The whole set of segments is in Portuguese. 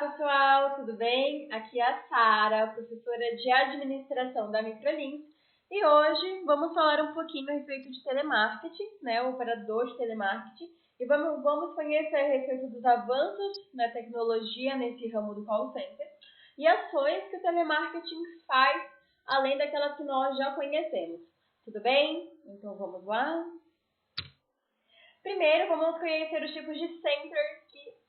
pessoal, tudo bem? Aqui é a Sara, professora de administração da Microlins, e hoje vamos falar um pouquinho a respeito de telemarketing, né, o operador de telemarketing, e vamos conhecer a respeito dos avanços na tecnologia nesse ramo do call center e ações que o telemarketing faz, além daquelas que nós já conhecemos. Tudo bem? Então vamos lá? Primeiro, vamos conhecer os tipos de centers que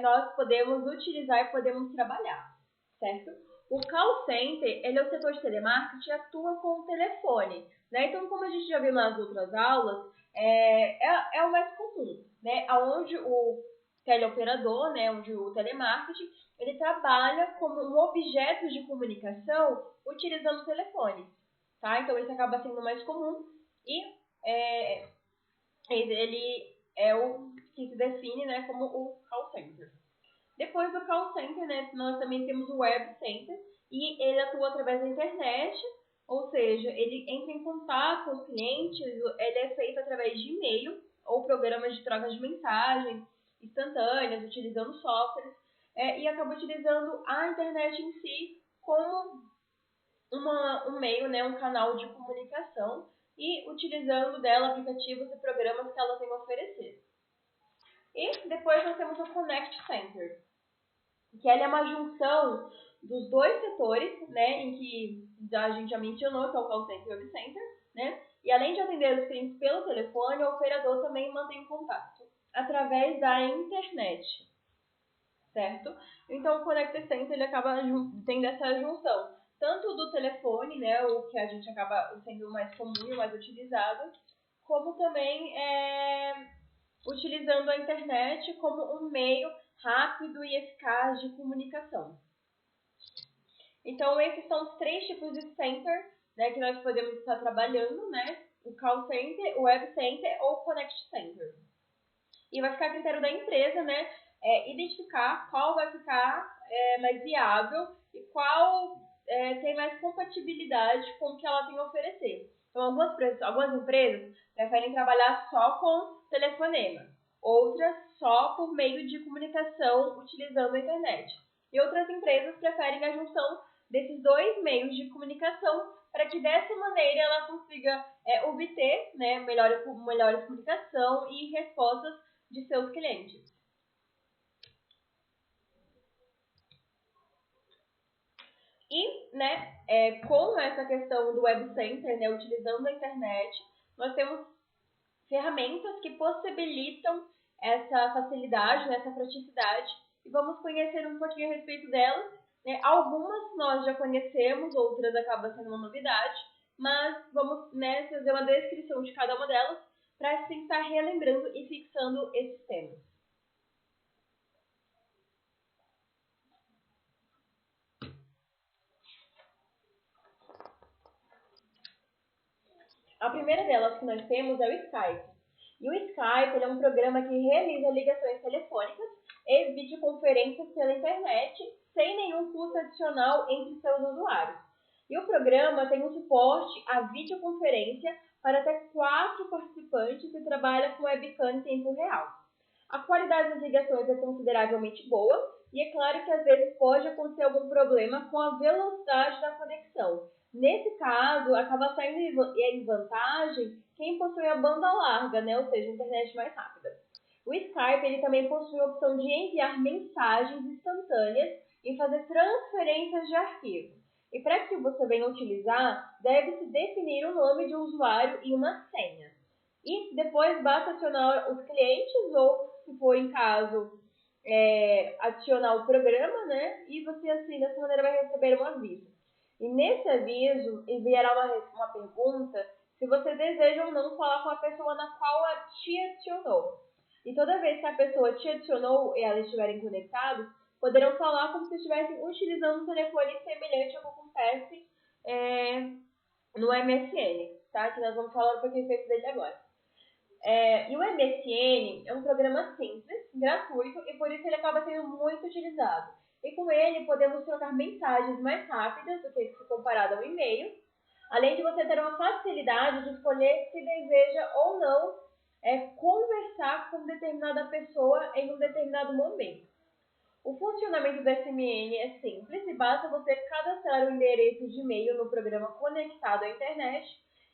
nós podemos utilizar e podemos trabalhar, certo? O call center, ele é o setor de telemarketing que atua com o telefone, né? Então, como a gente já viu nas outras aulas, é o mais comum, né? Onde o teleoperador, né? Onde o telemarketing, ele trabalha como um objeto de comunicação utilizando telefones, tá? Então, esse acaba sendo mais comum e ele é o que se define, né, como o call center. Depois do call center, né, nós também temos o web center e ele atua através da internet, ou seja, ele entra em contato com os clientes, ele é feito através de e-mail ou programas de troca de mensagens instantâneas, utilizando softwares, e acaba utilizando a internet em si como um meio, né, um canal de comunicação e utilizando dela aplicativos e programas que ela tem a oferecer. E depois nós temos o Connect Center, que ela é uma junção dos dois setores, né, em que a gente já mencionou, que é o Call Center e o Web Center, né, e além de atender os clientes pelo telefone, o operador também mantém contato através da internet, certo? Então o Connect Center ele acaba tendo essa junção, tanto do telefone, né, o que a gente acaba sendo o mais comum e o mais utilizado, como também utilizando a internet como um meio rápido e eficaz de comunicação. Então, esses são os três tipos de center, né, que nós podemos estar trabalhando, né, o call center, o web center ou o connect center. E vai ficar a critério da empresa, né, identificar qual vai ficar mais viável e qual tem mais compatibilidade com o que ela tem a oferecer. Então, algumas empresas preferem trabalhar só com telefonema, outras só por meio de comunicação utilizando a internet. E outras empresas preferem a junção desses dois meios de comunicação para que dessa maneira ela consiga obter, né, melhores comunicação e respostas de seus clientes. E, né, com essa questão do Web Center, né, utilizando a internet, nós temos ferramentas que possibilitam essa facilidade, né, essa praticidade, e vamos conhecer um pouquinho a respeito delas. Né? Algumas nós já conhecemos, outras acabam sendo uma novidade, mas vamos, né, fazer uma descrição de cada uma delas para assim estar relembrando e fixando esses temas. A primeira delas que nós temos é o Skype. E o Skype ele é um programa que realiza ligações telefônicas e videoconferências pela internet sem nenhum custo adicional entre seus usuários. E o programa tem um suporte à videoconferência para até 4 participantes e trabalha com webcam em tempo real. A qualidade das ligações é consideravelmente boa e é claro que às vezes pode acontecer algum problema com a velocidade da conexão. Nesse caso, acaba saindo em vantagem quem possui a banda larga, né? Ou seja, a internet mais rápida. O Skype ele também possui a opção de enviar mensagens instantâneas e fazer transferências de arquivo. E para que você venha utilizar, deve-se definir o nome de um usuário e uma senha. E depois basta acionar os clientes ou, se for em caso, adicionar o programa, né? E você assim, dessa maneira vai receber um aviso. E nesse aviso enviará uma pergunta se você deseja ou não falar com a pessoa na qual a te adicionou. E toda vez que a pessoa te adicionou e elas estiverem conectados, poderão falar como se estivessem utilizando um telefone semelhante ao que acontece no MSN, tá? Que nós vamos falar um pouquinho dele agora. E o MSN é um programa simples, gratuito e por isso ele acaba sendo muito utilizado. E com ele podemos trocar mensagens mais rápidas do que se comparado ao e-mail, além de você ter uma facilidade de escolher se deseja ou não conversar com determinada pessoa em um determinado momento. O funcionamento do SMN é simples e basta você cadastrar o endereço de e-mail no programa conectado à internet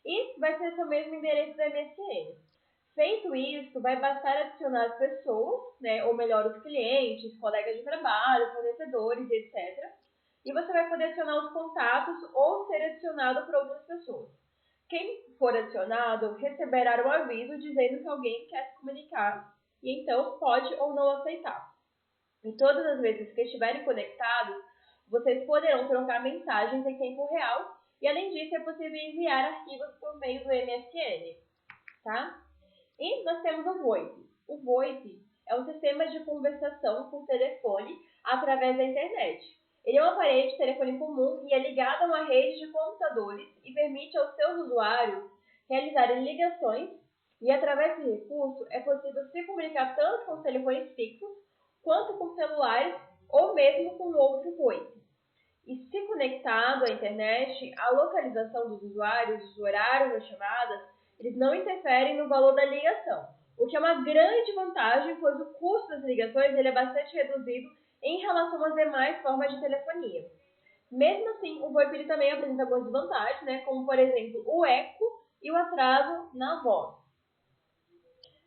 e vai ser o seu mesmo endereço do MSN. Feito isso, vai bastar adicionar as pessoas, né, ou melhor, os clientes, colegas de trabalho, fornecedores, etc. E você vai poder adicionar os contatos ou ser adicionado por outras pessoas. Quem for adicionado receberá um aviso dizendo que alguém quer se comunicar e então pode ou não aceitar. E todas as vezes que estiverem conectados, vocês poderão trocar mensagens em tempo real e, além disso, é possível enviar arquivos por meio do MSN, tá? E nós temos o VoIP. O VoIP é um sistema de conversação por telefone através da internet. Ele é um aparelho de telefone comum e é ligado a uma rede de computadores e permite aos seus usuários realizarem ligações e, através desse recurso, é possível se comunicar tanto com os telefones fixos quanto com celulares ou mesmo com outro VoIP. E se conectado à internet, a localização dos usuários, os horários das chamadas, eles não interferem no valor da ligação, o que é uma grande vantagem, pois o custo das ligações ele é bastante reduzido em relação às demais formas de telefonia. Mesmo assim, o VoIP ele também apresenta algumas desvantagens, né, como por exemplo o eco e o atraso na voz.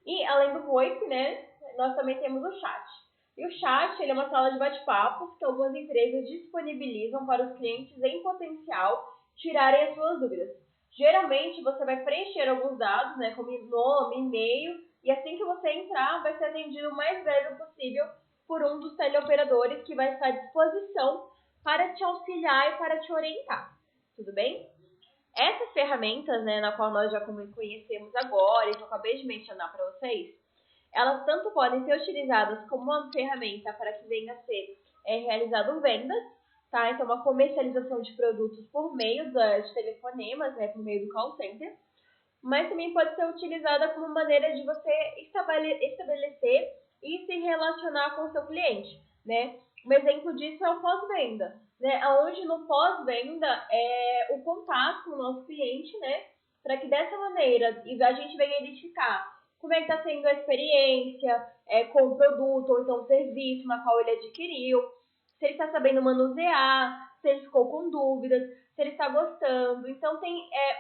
E além do VoIP, né, nós também temos o chat. E o chat ele é uma sala de bate-papos que algumas empresas disponibilizam para os clientes em potencial tirarem as suas dúvidas. Geralmente você vai preencher alguns dados, né, como nome, e-mail, e assim que você entrar, vai ser atendido o mais breve possível por um dos teleoperadores que vai estar à disposição para te auxiliar e para te orientar. Tudo bem? Essas ferramentas, né, na qual nós já conhecemos agora e que eu acabei de mencionar para vocês, elas tanto podem ser utilizadas como uma ferramenta para que venha a ser realizado vendas, tá? Então, uma comercialização de produtos por meio de telefonemas, né, por meio do call center, mas também pode ser utilizada como maneira de você estabelecer e se relacionar com o seu cliente, né? Um exemplo disso é o pós-venda, né? Onde no pós-venda é o contato com o nosso cliente, né? Para que dessa maneira a gente venha identificar como é que está sendo a experiência com o produto ou então o serviço na qual ele adquiriu, se ele está sabendo manusear, se ele ficou com dúvidas, se ele está gostando. Então,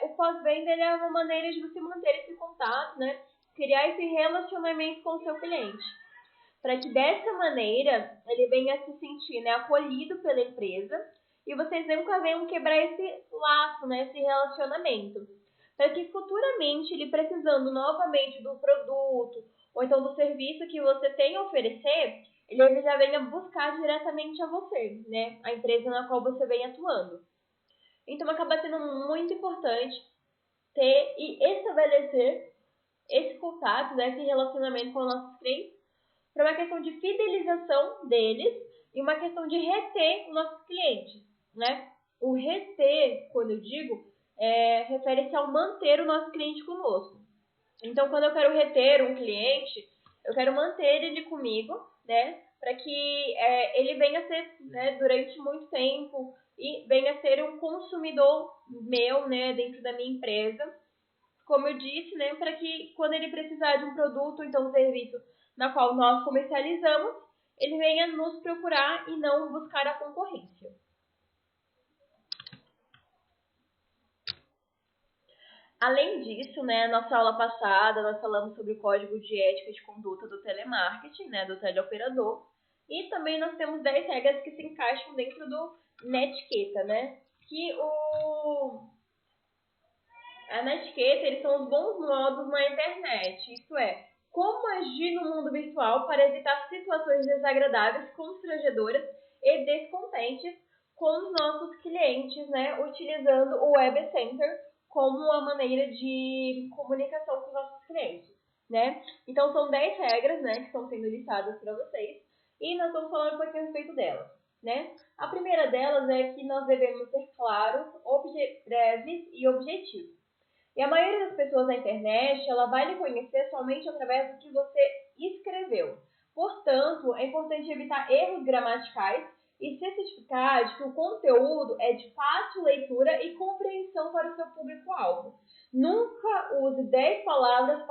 o pós-venda é uma maneira de você manter esse contato, né? Criar esse relacionamento com o seu cliente. Para que dessa maneira ele venha se sentir, né, acolhido pela empresa e vocês nunca venham quebrar esse laço, né, esse relacionamento. Para que futuramente ele precisando novamente do produto ou então do serviço que você tem a oferecer, ele já venha buscar diretamente a você, né, a empresa na qual você vem atuando. Então acaba sendo muito importante ter e estabelecer esse contato, né, esse relacionamento com os nossos clientes, para uma questão de fidelização deles e uma questão de reter os nossos clientes, né? O reter, quando eu digo, refere-se ao manter o nosso cliente conosco. Então, quando eu quero reter um cliente, eu quero manter ele comigo, né? Para que ele venha a ser, né, durante muito tempo e venha a ser um consumidor meu, né, dentro da minha empresa. Como eu disse, né, para que quando ele precisar de um produto, então um serviço na qual nós comercializamos, ele venha nos procurar e não buscar a concorrência. Além disso, né, na nossa aula passada, nós falamos sobre o código de ética de conduta do telemarketing, né, do teleoperador, e também nós temos 10 regras que se encaixam dentro do netiqueta, né, que a netiqueta, eles são os bons modos na internet, isto é, como agir no mundo virtual para evitar situações desagradáveis, constrangedoras e descontentes com os nossos clientes, né, utilizando o Web Center como uma maneira de comunicação com os nossos clientes, né? Então, são 10 regras, né, que estão sendo listadas para vocês e nós vamos falar um pouquinho a respeito delas, né? A primeira delas é que nós devemos ser claros, breves e objetivos. E a maioria das pessoas na internet, ela vai lhe conhecer somente através do que você escreveu. Portanto, é importante evitar erros gramaticais e se certificar de que o conteúdo é de fácil leitura e compreensão para o seu público-alvo. Nunca use 10 palavras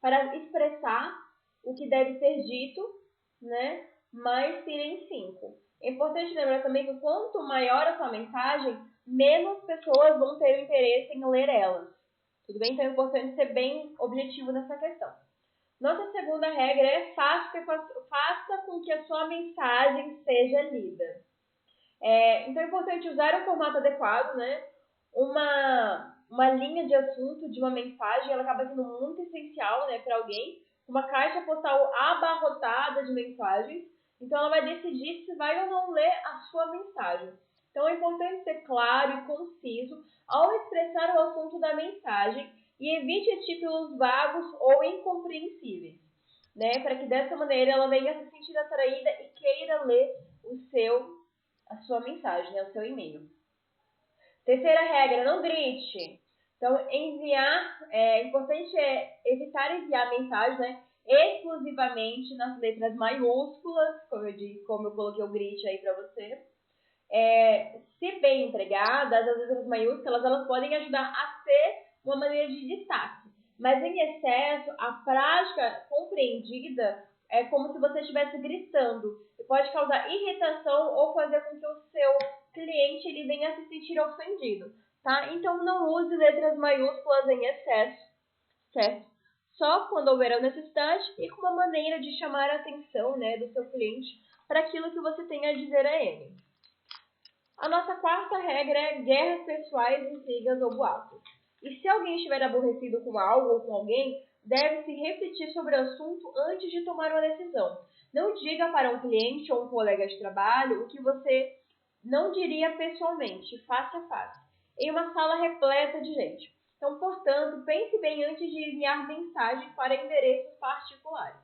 para expressar o que deve ser dito, né? mas sim em 5. É importante lembrar também que quanto maior a sua mensagem, menos pessoas vão ter o interesse em ler elas. Tudo bem? Então é importante ser bem objetivo nessa questão. Nossa segunda regra é faça com que a sua mensagem seja lida. Então é importante usar um formato adequado, né? Uma linha de assunto de uma mensagem, ela acaba sendo muito essencial, né, para alguém. Uma caixa postal abarrotada de mensagens, então ela vai decidir se vai ou não ler a sua mensagem. Então é importante ser claro e conciso ao expressar o assunto da mensagem e evite títulos vagos ou incompreensíveis, né, para que dessa maneira ela venha se sentir atraída e queira ler a sua mensagem, né, o seu e-mail. Terceira regra, não grite. Então, importante evitar enviar mensagens, né, exclusivamente nas letras maiúsculas, como eu coloquei o grite aí para você. Se bem empregadas, as letras maiúsculas, elas podem ajudar a ser uma maneira de destaque. Mas em excesso, a prática compreendida é como se você estivesse gritando. E pode causar irritação ou fazer com que o seu cliente ele venha se sentir ofendido, tá? Então não use letras maiúsculas em excesso, certo? Só quando houver a necessidade e com uma maneira de chamar a atenção, né, do seu cliente para aquilo que você tem a dizer a ele. A nossa quarta regra é guerras pessoais, intrigas ou boatos. E se alguém estiver aborrecido com algo ou com alguém, deve-se refletir sobre o assunto antes de tomar uma decisão. Não diga para um cliente ou um colega de trabalho o que você não diria pessoalmente, face a face, em uma sala repleta de gente. Então, portanto, pense bem antes de enviar mensagem para endereços particulares.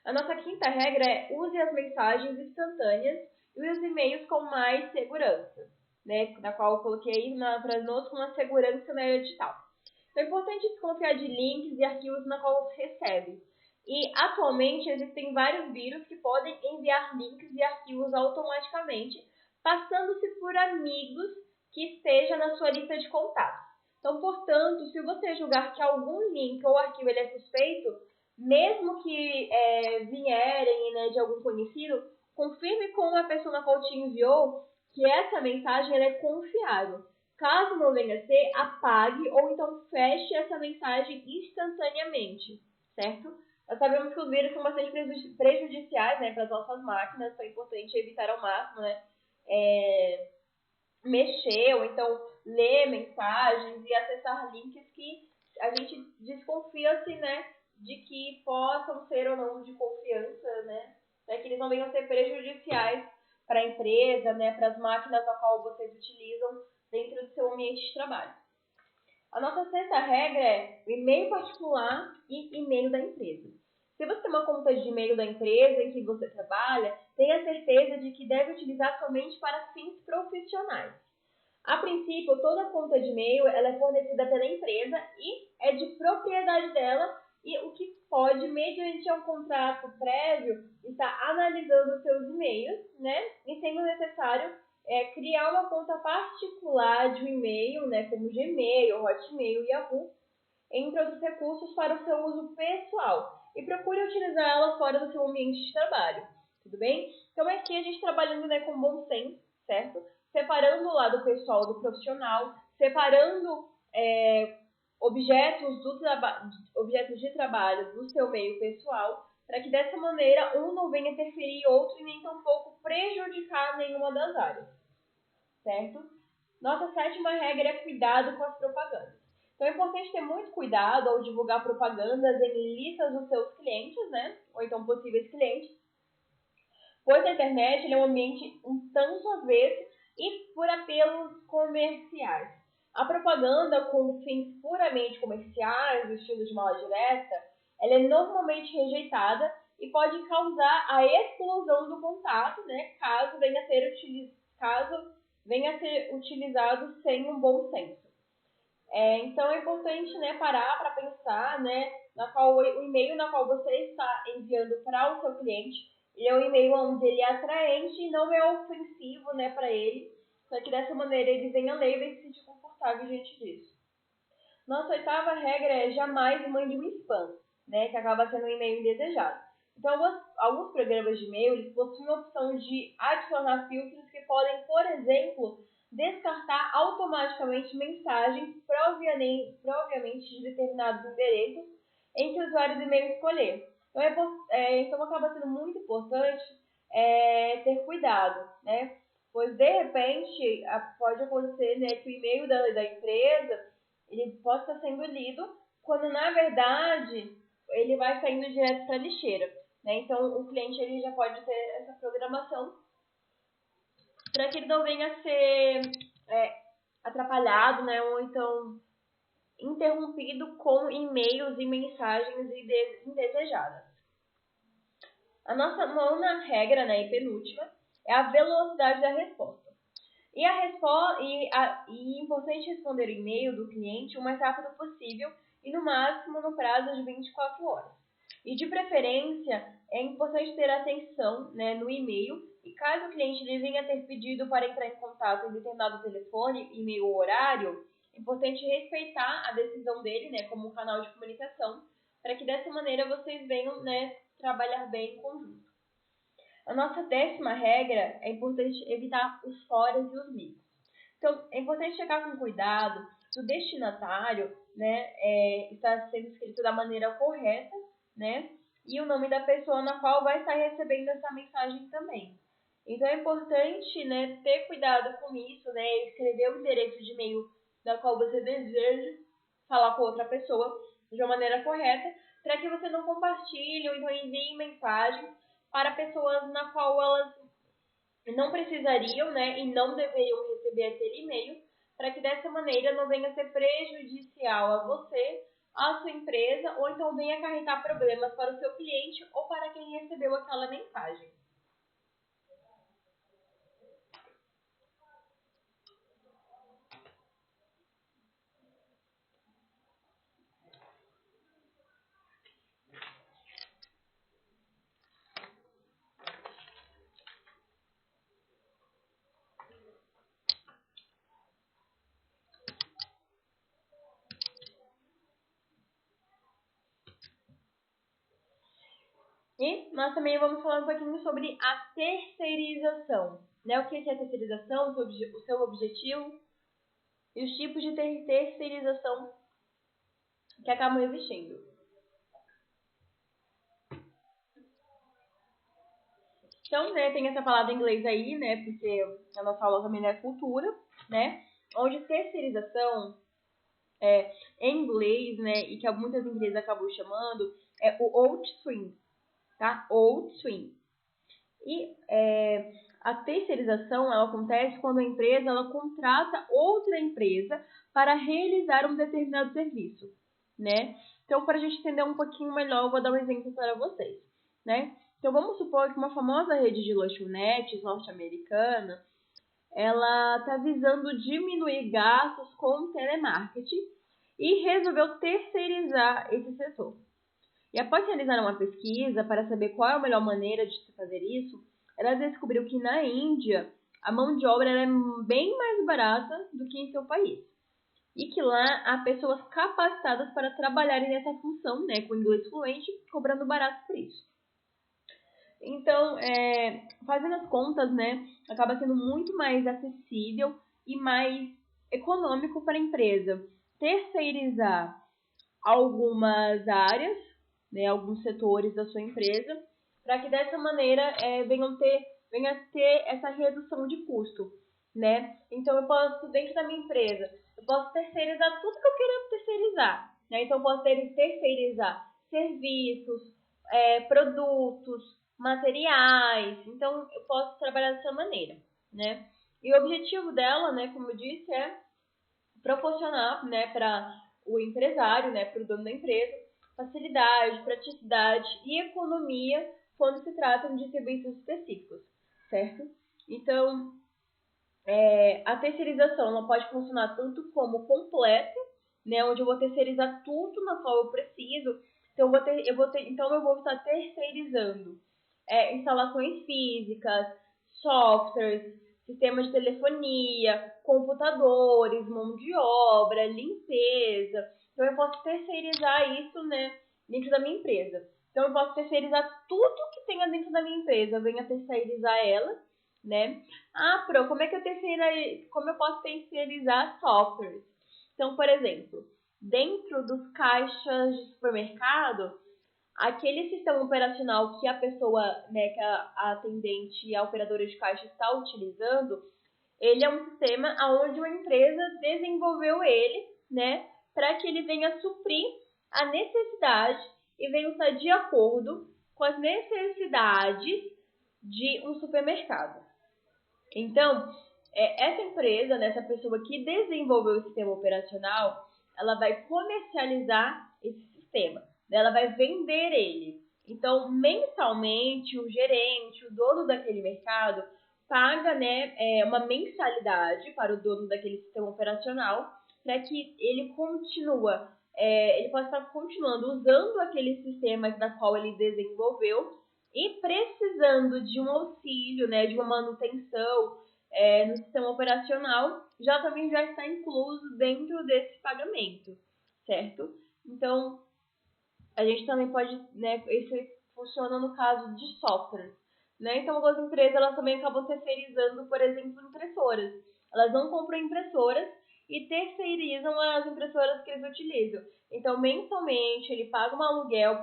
A nossa quinta regra é use as mensagens instantâneas e os e-mails com mais segurança, né? Na qual eu coloquei para nós com uma segurança na área digital. Então é importante desconfiar de links e arquivos na qual você recebe. E atualmente existem vários vírus que podem enviar links e arquivos automaticamente, passando-se por amigos que esteja na sua lista de contatos. Então, portanto, se você julgar que algum link ou arquivo ele é suspeito, mesmo que vierem, né, de algum conhecido, confirme com a pessoa na qual te enviou que essa mensagem ela é confiável. Caso não venha a ser, apague ou então feche essa mensagem instantaneamente, certo? Nós sabemos que os vírus são bastante prejudiciais, né, para as nossas máquinas, então é importante evitar ao máximo, né, mexer ou então ler mensagens e acessar links que a gente desconfia, assim, né, de que possam ser ou não de confiança, né, que eles não venham a ser prejudiciais para a empresa, né, para as máquinas a qual vocês utilizam dentro do seu ambiente de trabalho. A nossa sexta regra é o e-mail particular e e-mail da empresa. Se você tem uma conta de e-mail da empresa em que você trabalha, tenha certeza de que deve utilizar somente para fins profissionais. A princípio, toda conta de e-mail ela é fornecida pela empresa e é de propriedade dela e o que pode, mediante um contrato prévio, estar analisando seus e-mails, né? E sendo necessário criar uma conta particular de um e-mail, né? Como Gmail, Hotmail, Yahoo, entre outros recursos para o seu uso pessoal. E procure utilizá-la fora do seu ambiente de trabalho. Tudo bem? Então aqui a gente trabalhando, né, com bom senso, certo? Separando o lado pessoal do profissional, separando objetos de trabalho do seu meio pessoal, para que dessa maneira um não venha interferir em outro e nem tampouco prejudicar nenhuma das áreas, certo? Nossa sétima regra é cuidado com as propagandas. Então é importante ter muito cuidado ao divulgar propagandas em listas dos seus clientes, né? Ou então possíveis clientes, pois a internet é um ambiente um tanto avesso e por apelos comerciais. A propaganda com fins puramente comerciais, do estilo de mala direta, ela é normalmente rejeitada e pode causar a exclusão do contato, né, caso venha a ser utilizado sem um bom senso. Então é importante, né, parar para pensar, né, o e-mail na qual você está enviando para o seu cliente, ele é um e-mail onde ele é atraente e não é ofensivo, né, para ele, para que dessa maneira ele venha ler e venha se sentir confortável diante disso. Nossa oitava regra é jamais mande um spam, né, que acaba sendo um e-mail indesejado. Então, alguns programas de e-mail eles possuem a opção de adicionar filtros que podem, por exemplo, descartar automaticamente mensagens provavelmente de determinados endereços em que o usuário do e-mail escolher. Então acaba sendo muito importante ter cuidado, né? Pois, de repente, pode acontecer, né, que o e-mail da empresa ele possa estar sendo lido, quando, na verdade, ele vai saindo direto para a lixeira, né? Então, o cliente ele já pode ter essa programação para que ele não venha a ser atrapalhado, né? Ou então interrompido com e-mails e mensagens indesejadas. A nossa nona regra, né, e penúltima, é a velocidade da resposta. E é importante responder o e-mail do cliente o mais rápido possível e no máximo no prazo de 24 horas. E de preferência, é importante ter atenção, né, no e-mail, e caso o cliente venha ter pedido para entrar em contato em determinado telefone, e-mail ou horário, é importante respeitar a decisão dele, né, como um canal de comunicação, para que dessa maneira vocês venham, né, trabalhar bem em conjunto. A nossa 10ª regra é importante evitar os foras e os micos. Então, é importante checar com cuidado se o destinatário, né, está sendo escrito da maneira correta, né, e o nome da pessoa na qual vai estar recebendo essa mensagem também. Então, é importante, né, ter cuidado com isso, né, escrever o endereço de e-mail da qual você deseja falar com outra pessoa de uma maneira correta, para que você não compartilhe ou então envie mensagens para pessoas na qual elas não precisariam, né, e não deveriam receber aquele e-mail, para que dessa maneira não venha a ser prejudicial a você, a sua empresa, ou então venha acarretar problemas para o seu cliente ou para quem recebeu aquela mensagem. E nós também vamos falar um pouquinho sobre a terceirização, né? O que é a terceirização, o seu objetivo e os tipos de terceirização que acabam existindo. Então, né, tem essa palavra em inglês aí, né, porque a nossa aula também é cultura, né, onde terceirização, em inglês, né, e que muitas empresas acabam chamando, é o outsourcing, tá? Outsourcing. E a terceirização, ela acontece quando a empresa, ela contrata outra empresa para realizar um determinado serviço, né? Então, para a gente entender um pouquinho melhor, eu vou dar um exemplo para vocês, né? Então, vamos supor que uma famosa rede de lanchonetes norte-americana, ela está visando diminuir gastos com telemarketing e resolveu terceirizar esse setor. E após realizar uma pesquisa para saber qual é a melhor maneira de se fazer isso, ela descobriu que na Índia a mão de obra é bem mais barata do que em seu país. E que lá há pessoas capacitadas para trabalharem nessa função, né, com inglês fluente, cobrando barato por isso. Então, fazendo as contas, né, acaba sendo muito mais acessível e mais econômico para a empresa terceirizar algumas áreas, né, alguns setores da sua empresa, para que dessa maneira venha a ter essa redução de custo, né? Então, eu posso, dentro da minha empresa, eu posso terceirizar tudo que eu queira terceirizar, né? Então, eu posso terceirizar serviços, produtos, materiais. Então, eu posso trabalhar dessa maneira, né? E o objetivo dela, né, como eu disse, é proporcionar, né, para o empresário, né, para o dono da empresa, facilidade, praticidade e economia quando se tratam de serviços específicos, certo? Então, a terceirização ela pode funcionar tanto como completa, né, onde eu vou terceirizar tudo na qual eu preciso. Então, eu vou estar terceirizando instalações físicas, softwares, sistemas de telefonia, computadores, mão de obra, limpeza. Então, eu posso terceirizar isso, né, dentro da minha empresa. Então, eu posso terceirizar tudo que tenha dentro da minha empresa. Eu venho a terceirizar ela, né? Ah, Pro, como eu posso terceirizar softwares? Então, por exemplo, dentro dos caixas de supermercado, aquele sistema operacional que a pessoa, né, que a atendente e a operadora de caixa está utilizando, ele é um sistema onde uma empresa desenvolveu ele, né, para que ele venha suprir a necessidade e venha estar de acordo com as necessidades de um supermercado. Então, essa empresa, né, essa pessoa que desenvolveu o sistema operacional, ela vai comercializar esse sistema, né, ela vai vender ele. Então, mensalmente, o gerente, o dono daquele mercado, paga, né, uma mensalidade para o dono daquele sistema operacional para que ele ele possa estar continuando usando aquele sistema da qual ele desenvolveu e precisando de um auxílio, né, de uma manutenção no sistema operacional, também já está incluso dentro desse pagamento, certo? Então, a gente também pode, né, isso funciona no caso de software, né? Então, algumas empresas elas também acabam terceirizando, por exemplo, impressoras. Elas não compram impressoras e terceirizam as impressoras que eles utilizam. Então, mensalmente, ele paga um aluguel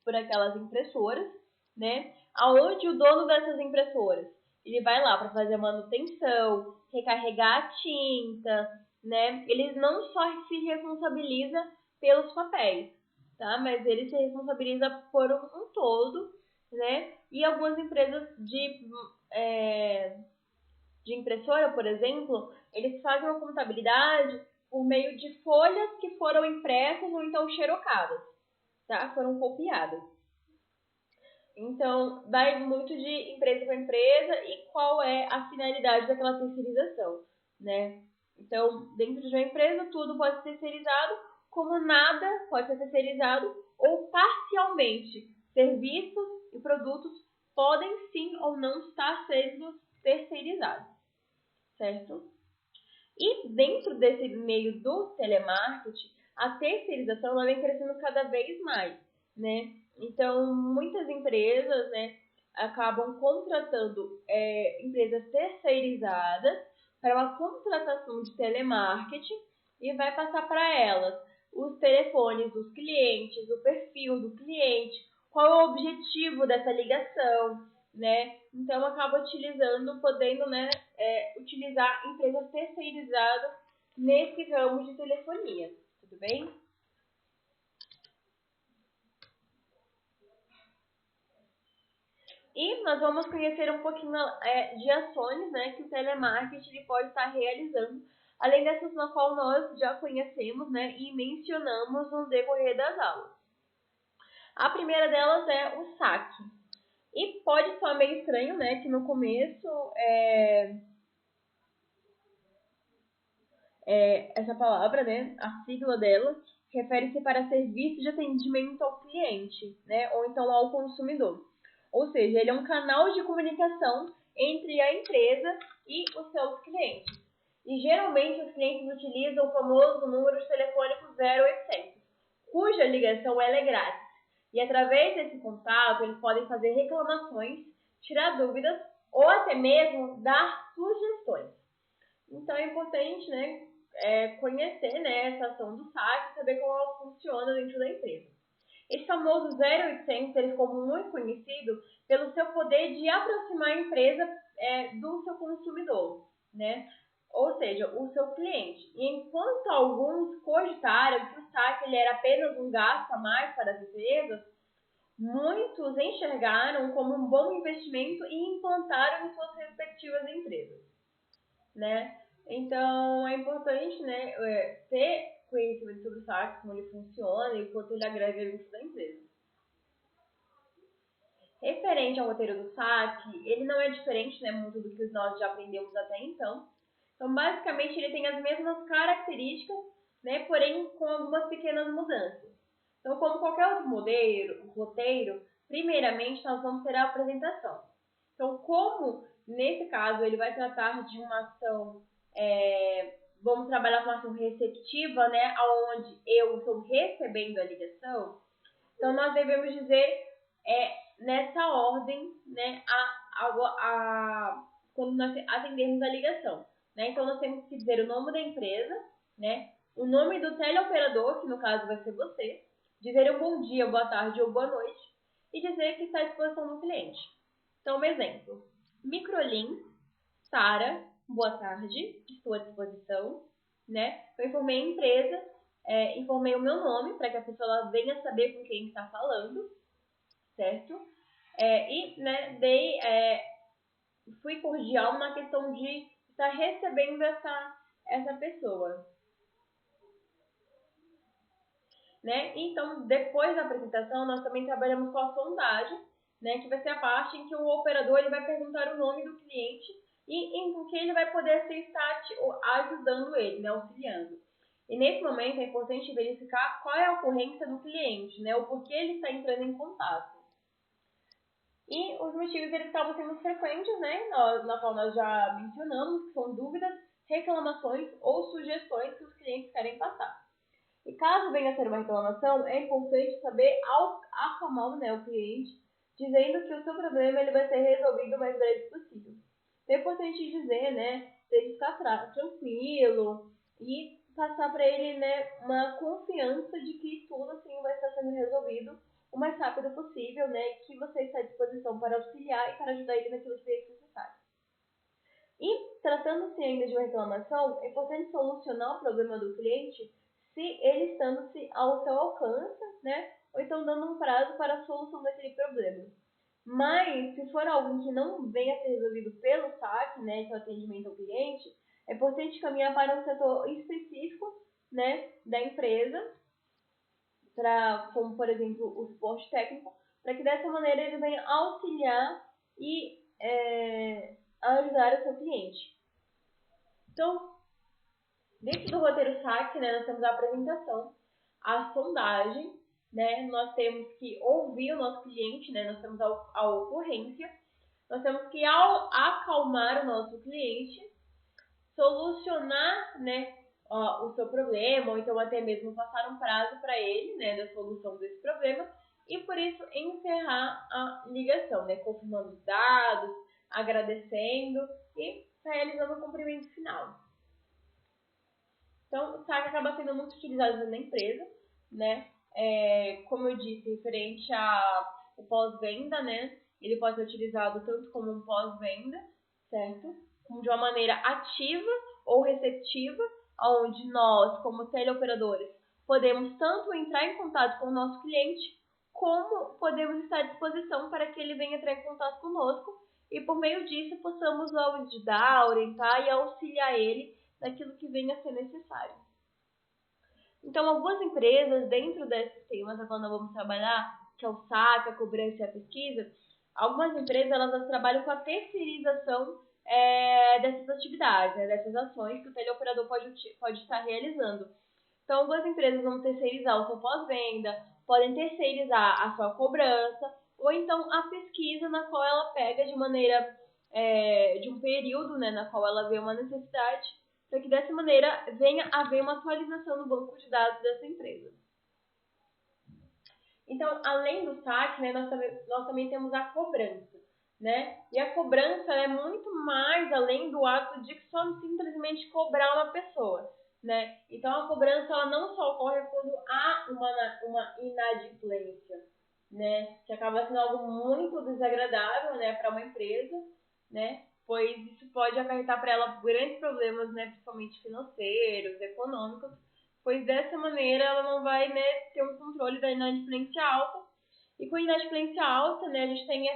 por aquelas impressoras, né? Aonde o dono dessas impressoras, ele vai lá para fazer a manutenção, recarregar a tinta, né? Ele não só se responsabiliza pelos papéis, tá? Mas ele se responsabiliza por um todo, né? E algumas empresas de impressora, por exemplo, eles fazem uma contabilidade por meio de folhas que foram impressas ou então xerocadas, tá? Foram copiadas. Então, vai muito de empresa para empresa e qual é a finalidade daquela terceirização, né? Então, dentro de uma empresa, tudo pode ser terceirizado, como nada pode ser terceirizado ou parcialmente. Serviços e produtos podem sim ou não estar sendo terceirizados, certo? E dentro desse meio do telemarketing, a terceirização ela vem crescendo cada vez mais, né? Então, muitas empresas, né, acabam contratando empresas terceirizadas para uma contratação de telemarketing e vai passar para elas os telefones dos clientes, o perfil do cliente, qual é o objetivo dessa ligação, né? Então, acaba podendo, né, utilizar empresas terceirizadas nesse ramo de telefonia. Tudo bem? E nós vamos conhecer um pouquinho de ações, né, que o telemarketing pode estar realizando, além dessas na qual nós já conhecemos, né, e mencionamos no decorrer das aulas. A primeira delas é o saque. E pode soar meio estranho, né, que no começo essa palavra, né, a sigla dela, refere-se para serviço de atendimento ao cliente, né, ou então ao consumidor. Ou seja, ele é um canal de comunicação entre a empresa e os seus clientes. E geralmente os clientes utilizam o famoso número de telefônico 0800, cuja ligação é grátis. E através desse contato, eles podem fazer reclamações, tirar dúvidas ou até mesmo dar sugestões. Então é importante, né, conhecer, né, essa ação do saque e saber como ela funciona dentro da empresa. Esse famoso 0800 ele ficou muito conhecido pelo seu poder de aproximar a empresa do seu consumidor, né? Ou seja, o seu cliente. E enquanto alguns cogitaram que o saque ele era apenas um gasto a mais para as empresas, muitos enxergaram como um bom investimento e implantaram em suas respectivas empresas, né? Então, é importante, né, ter conhecimento sobre o saque, como ele funciona e o quanto ele agrega dentro da empresa. Referente ao roteiro do saque, ele não é diferente, né, muito do que nós já aprendemos até então. Então, basicamente, ele tem as mesmas características, né, porém com algumas pequenas mudanças. Então, como qualquer outro roteiro, primeiramente nós vamos ter a apresentação. Então, como nesse caso ele vai tratar de uma ação, vamos trabalhar com uma ação receptiva, né, onde eu estou recebendo a ligação, então nós devemos dizer nessa ordem, né, quando nós atendermos a ligação. Né? Então, nós temos que dizer o nome da empresa, né, o nome do teleoperador, que no caso vai ser você, dizer um bom dia, boa tarde ou boa noite, e dizer que está à disposição do cliente. Então, um exemplo. Microlin, Sara, boa tarde, estou à disposição. Né? Eu informei a empresa, informei o meu nome, para que a pessoa venha saber com quem está falando, certo? Né, fui cordial na questão de estar recebendo essa pessoa. Né? Então, depois da apresentação, nós também trabalhamos com a sondagem, né, que vai ser a parte em que o operador ele vai perguntar o nome do cliente e em que ele vai poder estar ajudando ele, né, auxiliando. E nesse momento é importante verificar qual é a ocorrência do cliente, né, o porquê ele está entrando em contato. E os motivos eles estavam sendo frequentes, né, na qual nós já mencionamos, que são dúvidas, reclamações ou sugestões que os clientes querem passar. E caso venha a ser uma reclamação, é importante saber acalmar, né, o cliente, dizendo que o seu problema ele vai ser resolvido o mais breve possível. É importante dizer, né, para ele ficar tranquilo e passar para ele, né, uma confiança de que tudo assim vai estar sendo resolvido o mais rápido possível, né, que você está à disposição para auxiliar e para ajudar ele naquilo que é necessário. E tratando-se ainda de uma reclamação, é importante solucionar o problema do cliente se ele estando-se ao seu alcance, né, ou então dando um prazo para a solução daquele problema. Mas, se for algo que não venha a ser resolvido pelo saque, né, que é o atendimento ao cliente, é importante caminhar para um setor específico, né, da empresa, como, por exemplo, o suporte técnico, para que dessa maneira ele venha auxiliar e ajudar o seu cliente. Então, dentro do roteiro saque, né, nós temos a apresentação, a sondagem, né, nós temos que ouvir o nosso cliente, né, nós temos a ocorrência, nós temos que acalmar o nosso cliente, solucionar, né, o seu problema, ou então até mesmo passar um prazo para ele, né, da solução desse problema, e por isso encerrar a ligação, né, confirmando os dados, agradecendo e realizando o cumprimento final. Então, o saque acaba sendo muito utilizado na empresa, né? Como eu disse, referente ao pós-venda, né? Ele pode ser utilizado tanto como um pós-venda, certo? Como de uma maneira ativa ou receptiva, onde nós, como teleoperadores, podemos tanto entrar em contato com o nosso cliente, como podemos estar à disposição para que ele venha entrar em contato conosco e, por meio disso, possamos ajudar, orientar e auxiliar ele daquilo que venha a ser necessário. Então, algumas empresas, dentro desses temas a qual nós vamos trabalhar, que é o saque, a cobrança e a pesquisa, algumas empresas elas trabalham com a terceirização dessas atividades, né, dessas ações que o teleoperador pode estar realizando. Então, algumas empresas vão terceirizar o seu pós-venda, podem terceirizar a sua cobrança, ou então a pesquisa na qual ela pega de maneira, de um período, né, na qual ela vê uma necessidade, para que dessa maneira venha a haver uma atualização no banco de dados dessa empresa. Então, além do saque, né, nós também temos a cobrança. Né? E a cobrança é muito mais além do ato de só simplesmente cobrar uma pessoa. Né? Então, a cobrança ela não só ocorre quando há uma inadimplência, né? Que acaba sendo algo muito desagradável, né, para uma empresa, né? Pois isso pode acarretar para ela grandes problemas, né, principalmente financeiros, econômicos, pois dessa maneira ela não vai, né, ter um controle da inadimplência alta. E com inadimplência alta, né, a gente tem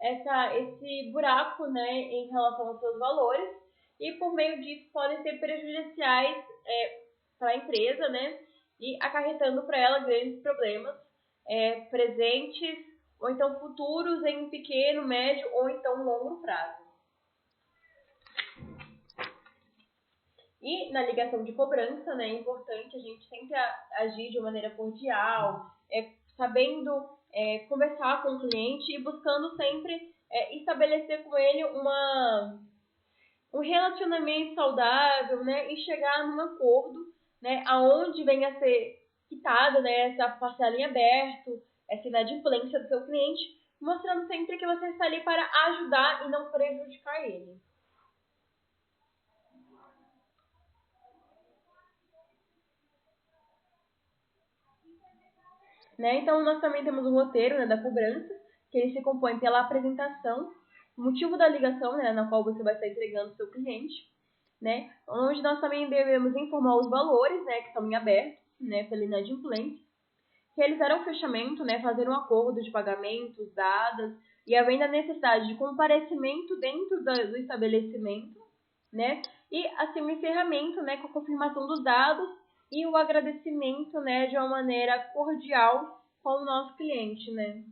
esse buraco, né, em relação aos seus valores, e por meio disso podem ser prejudiciais para a empresa, né, e acarretando para ela grandes problemas presentes ou então futuros em pequeno, médio ou então longo prazo. E na ligação de cobrança, né, é importante a gente sempre agir de maneira cordial, sabendo conversar com o cliente e buscando sempre estabelecer com ele um relacionamento saudável, né, e chegar num acordo, né, aonde venha a ser quitada, né, essa parcela em aberto essa inadimplência do seu cliente, mostrando sempre que você está ali para ajudar e não prejudicar ele. Né? Então, nós também temos o roteiro, né, da cobrança, que ele se compõe pela apresentação, o motivo da ligação, né, na qual você vai estar entregando o seu cliente, né, onde nós também devemos informar os valores, né, que estão em aberto, né, pela inadimplência, realizar um fechamento, né, fazer um acordo de pagamentos, dadas, e havendo a necessidade de comparecimento dentro do estabelecimento, né, e assim o encerramento, né, com a confirmação dos dados e o agradecimento, né, de uma maneira cordial com o nosso cliente, né,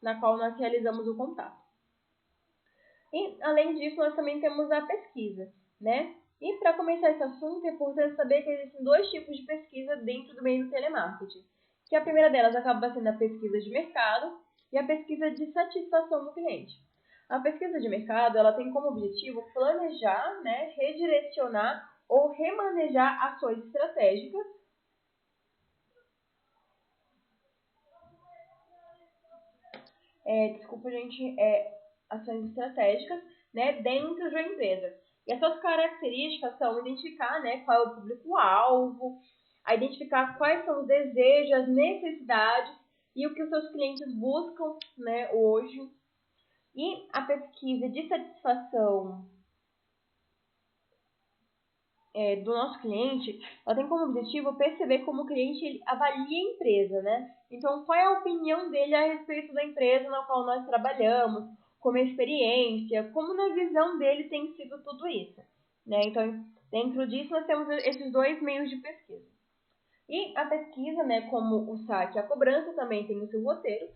na qual nós realizamos o contato. E, além disso, nós também temos a pesquisa, né? E para começar esse assunto, é importante saber que existem dois tipos de pesquisa dentro do meio do telemarketing. Que a primeira delas acaba sendo a pesquisa de mercado e a pesquisa de satisfação do cliente. A pesquisa de mercado, ela tem como objetivo planejar, né, redirecionar ou remanejar ações estratégicas ações estratégicas, né, dentro de uma empresa. E as suas características são identificar, né, qual é o público-alvo, a identificar quais são os desejos, as necessidades e o que os seus clientes buscam, né, hoje. E a pesquisa de satisfação do nosso cliente, ela tem como objetivo perceber como o cliente ele avalia a empresa, né? Então, qual é a opinião dele a respeito da empresa na qual nós trabalhamos, como a experiência, como na visão dele tem sido tudo isso, né? Então, dentro disso, nós temos esses dois meios de pesquisa. E a pesquisa, né, como o saque e a cobrança, também tem o seu roteiro.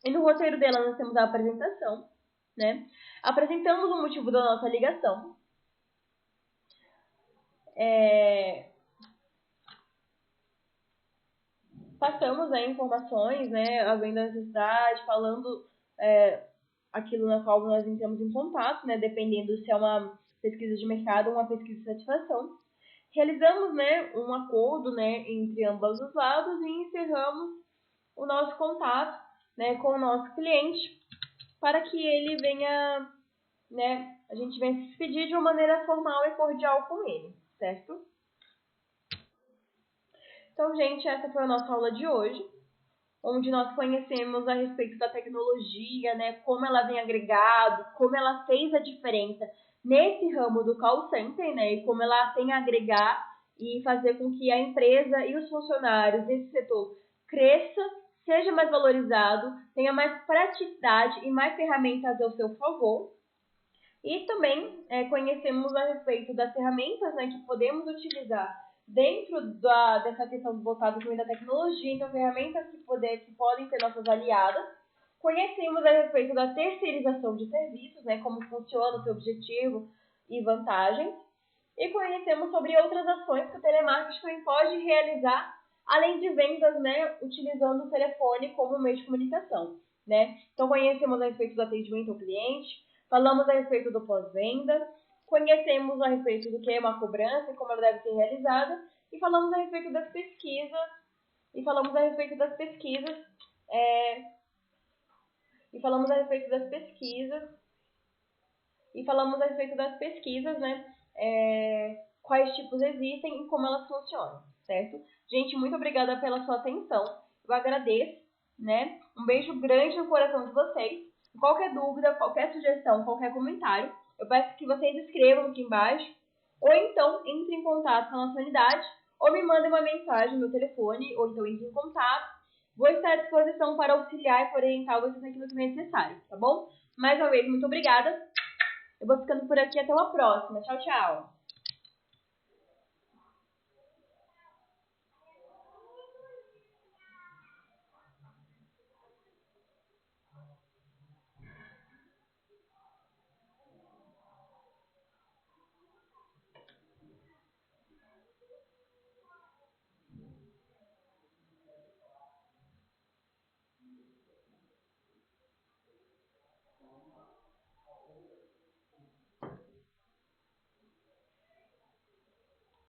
E no roteiro dela nós temos a apresentação, né? Apresentamos o motivo da nossa ligação, passamos aí informações, né, havendo a necessidade, falando aquilo na qual nós entramos em contato, né, dependendo se é uma pesquisa de mercado ou uma pesquisa de satisfação. Realizamos, né, um acordo, né, entre ambos os lados e encerramos o nosso contato, né, com o nosso cliente para que ele venha, né, a gente venha se despedir de uma maneira formal e cordial com ele, certo? Então, gente, essa foi a nossa aula de hoje, onde nós conhecemos a respeito da tecnologia, né, como ela vem agregado, como ela fez a diferença nesse ramo do call center, né, e como ela tem a agregar e fazer com que a empresa e os funcionários desse setor cresça, seja mais valorizado, tenha mais praticidade e mais ferramentas ao seu favor. E também conhecemos a respeito das ferramentas, né, que podemos utilizar dentro dessa questão voltada também da tecnologia, então ferramentas que podem ser nossas aliadas. Conhecemos a respeito da terceirização de serviços, né, como funciona o seu objetivo e vantagens. E conhecemos sobre outras ações que o telemarketing também pode realizar, além de vendas, né, utilizando o telefone como meio de comunicação, né. Então conhecemos a respeito do atendimento ao cliente, falamos a respeito do pós-venda, conhecemos a respeito do que é uma cobrança e como ela deve ser realizada, e falamos a respeito das pesquisas, e falamos a respeito das pesquisas, né, quais tipos existem e como elas funcionam, certo? Gente, muito obrigada pela sua atenção, eu agradeço, né? Um beijo grande no coração de vocês. Qualquer dúvida, qualquer sugestão, qualquer comentário, eu peço que vocês escrevam aqui embaixo, ou então entre em contato com a nossa unidade, ou me mandem uma mensagem no telefone, ou então entre em contato. Vou estar à disposição para auxiliar e para orientar vocês naquilo que é necessário, tá bom? Mais uma vez, muito obrigada. Eu vou ficando por aqui, até uma próxima. Tchau, tchau!